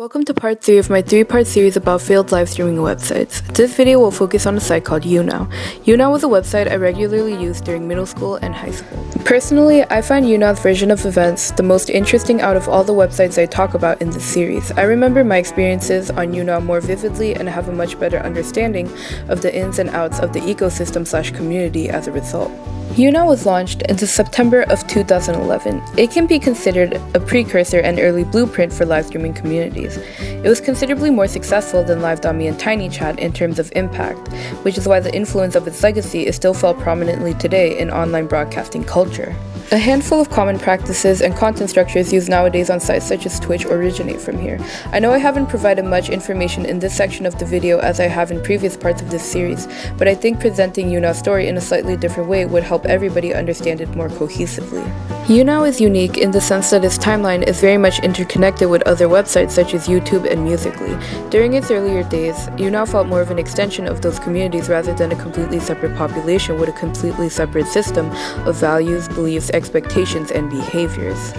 Welcome to part 3 of my 3-part series about failed live streaming websites. This video will focus on a site called Younow. Younow was a website I regularly used during middle school and high school. Personally, I find Younow's version of events the most interesting out of all the websites I talk about in this series. I remember my experiences on Younow more vividly and have a much better understanding of the ins and outs of the ecosystem/community as a result. Younow was launched in September of 2011. It can be considered a precursor and early blueprint for live streaming communities. It was considerably more successful than Live.me and TinyChat in terms of impact, which is why the influence of its legacy is still felt prominently today in online broadcasting culture. A handful of common practices and content structures used nowadays on sites such as Twitch originate from here. I know I haven't provided much information in this section of the video as I have in previous parts of this series, but I think presenting Younow's story in a slightly different way would help everybody understand it more cohesively. Younow is unique in the sense that its timeline is very much interconnected with other websites such as YouTube and Musical.ly. During its earlier days, Younow felt more of an extension of those communities rather than a completely separate population with a completely separate system of values, beliefs, expectations, and behaviors.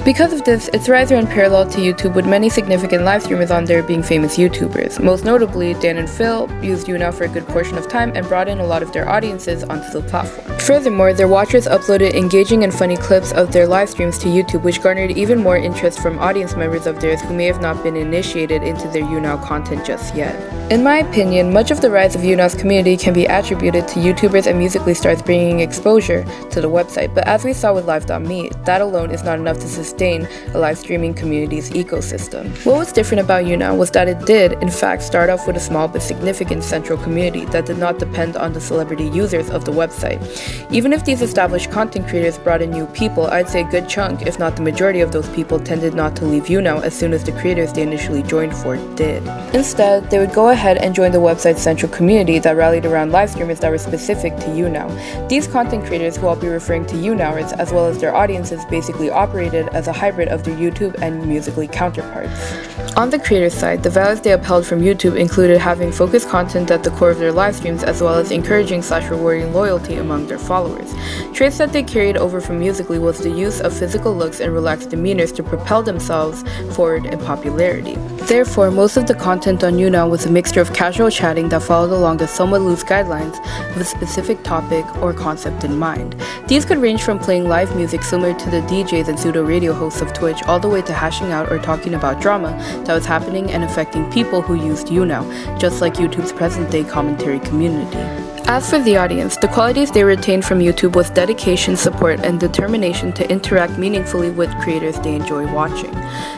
Because of this, its rise ran parallel to YouTube, with many significant live streamers on there being famous YouTubers. Most notably, Dan and Phil used Younow for a good portion of time and brought in a lot of their audiences onto the platform. Furthermore, their watchers uploaded engaging and funny clips of their live streams to YouTube, which garnered even more interest from audience members of theirs who may have not been initiated into their Younow content just yet. In my opinion, much of the rise of Younow's community can be attributed to YouTubers and Musical.ly stars bringing exposure to the website, but as we saw with Live.me, that alone is not enough to sustain a live streaming community's ecosystem. What was different about Younow was that it did, in fact, start off with a small but significant central community that did not depend on the celebrity users of the website. Even if these established content creators brought in new people, I'd say a good chunk, if not the majority of those people, tended not to leave Younow as soon as the creators they initially joined for did. Instead, they would go ahead and join the website's central community that rallied around live streamers that were specific to Younow. These content creators, who I'll be referring to Younowers, as well as their audiences, basically operated as a hybrid of their YouTube and Musical.ly counterparts. On the creator side, the values they upheld from YouTube included having focused content at the core of their live streams, as well as encouraging/rewarding loyalty among their followers. Traits that they carried over from Musical.ly was the use of physical looks and relaxed demeanors to propel themselves forward in popularity. Therefore, most of the content on Younow was a mixture of casual chatting that followed along the somewhat loose guidelines of a specific topic or concept in mind. These could range from playing live music similar to the DJs and pseudo radio hosts of Twitch, all the way to hashing out or talking about drama that was happening and affecting people who used Younow, just like YouTube's present-day commentary community. As for the audience, the qualities they retained from YouTube was dedication, support, and determination to interact meaningfully with creators they enjoy watching.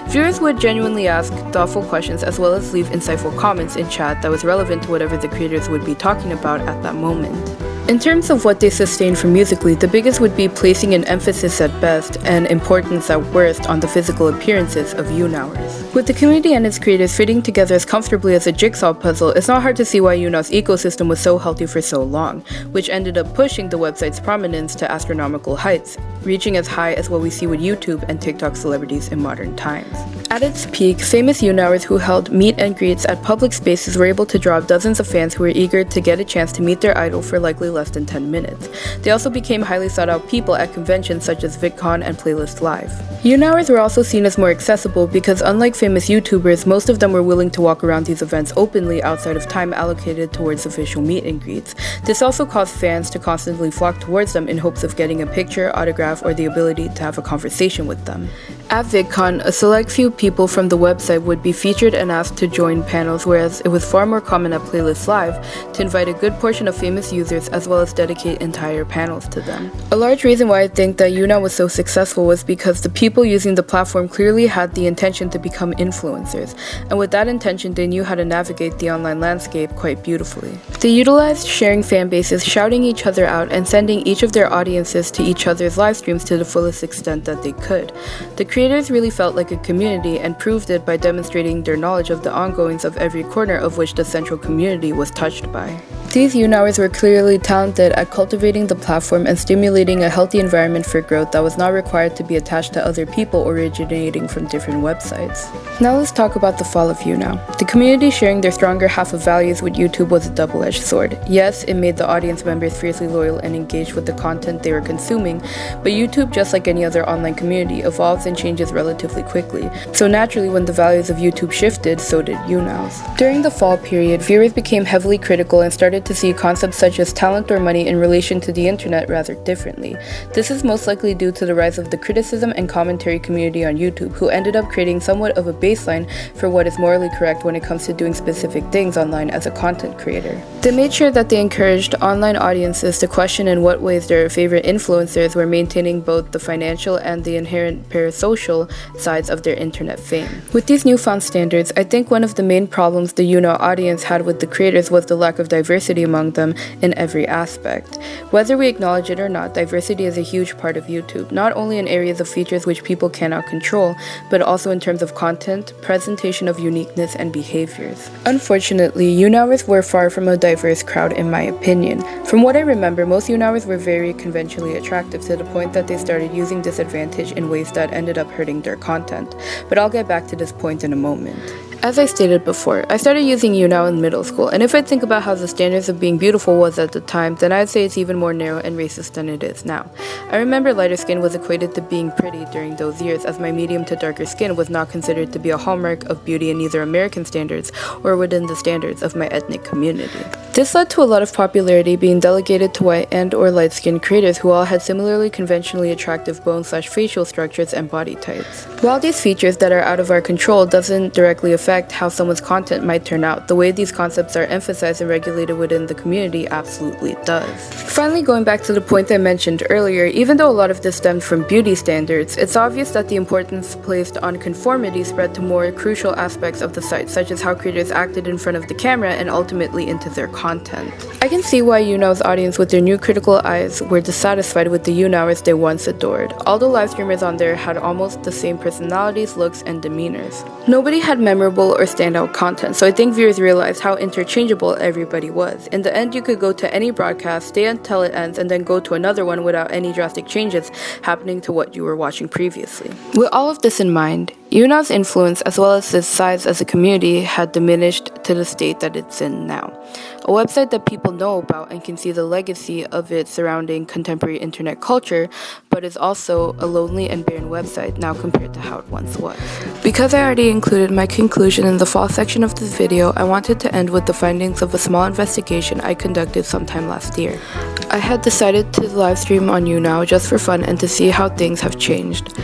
Viewers would genuinely ask thoughtful questions as well as leave insightful comments in chat that was relevant to whatever the creators would be talking about at that moment. In terms of what they sustained from Musical.ly, the biggest would be placing an emphasis at best and importance at worst on the physical appearances of Younowers. With the community and its creators fitting together as comfortably as a jigsaw puzzle, it's not hard to see why Younow's ecosystem was so healthy for so long, which ended up pushing the website's prominence to astronomical heights, reaching as high as what we see with YouTube and TikTok celebrities in modern times. At its peak, famous Younowers who held meet and greets at public spaces were able to draw dozens of fans who were eager to get a chance to meet their idol for likely less than 10 minutes. They also became highly sought out people at conventions such as VidCon and Playlist Live. Younowers were also seen as more accessible because, unlike famous YouTubers, most of them were willing to walk around these events openly outside of time allocated towards official meet and greets. This also caused fans to constantly flock towards them in hopes of getting a picture, autograph, or the ability to have a conversation with them. At VidCon, a select few people from the website would be featured and asked to join panels, whereas it was far more common at Playlist Live to invite a good portion of famous users as well as dedicate entire panels to them. A large reason why I think that Younow was so successful was because the people using the platform clearly had the intention to become influencers, and with that intention they knew how to navigate the online landscape quite beautifully. They utilized sharing fan bases, shouting each other out, and sending each of their audiences to each other's live streams to the fullest extent that they could. The creators really felt like a community and proved it by demonstrating their knowledge of the ongoings of every corner of which the central community was touched by. These Younowers were clearly talented at cultivating the platform and stimulating a healthy environment for growth that was not required to be attached to other people originating from different websites. Now let's talk about the fall of Younow. The community sharing their stronger half of values with YouTube was a double-edged sword. Yes, it made the audience members fiercely loyal and engaged with the content they were consuming, but YouTube, just like any other online community, evolves and changes relatively quickly. So naturally, when the values of YouTube shifted, so did Younow's. During the fall period, viewers became heavily critical and started to see concepts such as talent or money in relation to the internet rather differently. This is most likely due to the rise of the criticism and commentary community on YouTube, who ended up creating somewhat of a baseline for what is morally correct when it comes to doing specific things online as a content creator. They made sure that they encouraged online audiences to question in what ways their favorite influencers were maintaining both the financial and the inherent parasocial sides of their internet fame. With these newfound standards, I think one of the main problems the Younow audience had with the creators was the lack of diversity among them in every aspect. Whether we acknowledge it or not, diversity is a huge part of YouTube, not only in areas of features which people cannot control, but also in terms of content, presentation of uniqueness, and behaviors. Unfortunately, Younowers were far from a diverse crowd in my opinion. From what I remember, most Younowers were very conventionally attractive to the point that they started using this advantage in ways that ended up hurting their content. But I'll get back to this point in a moment. As I stated before, I started using Younow in middle school, and if I think about how the standards of being beautiful was at the time, then I'd say it's even more narrow and racist than it is now. I remember lighter skin was equated to being pretty during those years, as my medium to darker skin was not considered to be a hallmark of beauty in either American standards or within the standards of my ethnic community. This led to a lot of popularity being delegated to white and or light-skinned creators who all had similarly conventionally attractive bone/facial structures and body types. While these features that are out of our control doesn't directly affect how someone's content might turn out, the way these concepts are emphasized and regulated within the community absolutely does. Finally, going back to the point I mentioned earlier, even though a lot of this stemmed from beauty standards, it's obvious that the importance placed on conformity spread to more crucial aspects of the site, such as how creators acted in front of the camera and ultimately into their content. I can see why Younow's audience with their new critical eyes were dissatisfied with the Younowers they once adored. All the live streamers on there had almost the same personalities, looks, and demeanors. Nobody had memorable or standout content, so I think viewers realized how interchangeable everybody was. In the end, you could go to any broadcast, stay until it ends, and then go to another one without any drastic changes happening to what you were watching previously. With all of this in mind, Younow's influence as well as its size as a community had diminished to the state that it's in now. A website that people know about and can see the legacy of it surrounding contemporary internet culture, but is also a lonely and barren website now compared to how it once was. Because I already included my conclusion in the fall section of this video, I wanted to end with the findings of a small investigation I conducted sometime last year. I had decided to live stream on Younow just for fun and to see how things have changed.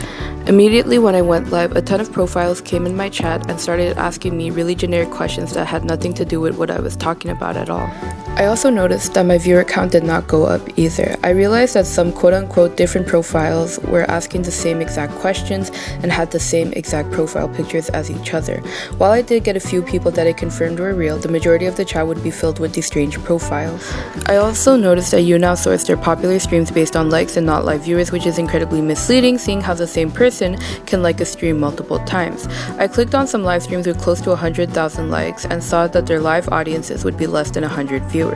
Immediately when I went live, a ton of profiles came in my chat and started asking me really generic questions that had nothing to do with what I was talking about at all. I also noticed that my viewer count did not go up either. I realized that some quote-unquote different profiles were asking the same exact questions and had the same exact profile pictures as each other. While I did get a few people that I confirmed were real, the majority of the chat would be filled with these strange profiles. I also noticed that Younow sourced their popular streams based on likes and not live viewers, which is incredibly misleading, seeing how the same person can like a stream multiple times. I clicked on some live streams with close to 100,000 likes and saw that their live audiences would be less than 100 viewers.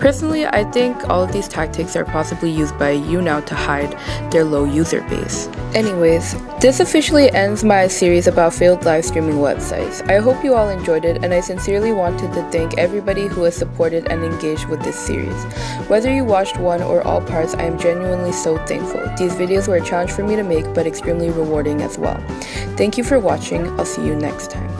Personally, I think all of these tactics are possibly used by Younow to hide their low user base. Anyways, this officially ends my series about failed live streaming websites. I hope you all enjoyed it, and I sincerely wanted to thank everybody who has supported and engaged with this series. Whether you watched one or all parts, I am genuinely so thankful. These videos were a challenge for me to make, but extremely rewarding as well. Thank you for watching. I'll see you next time.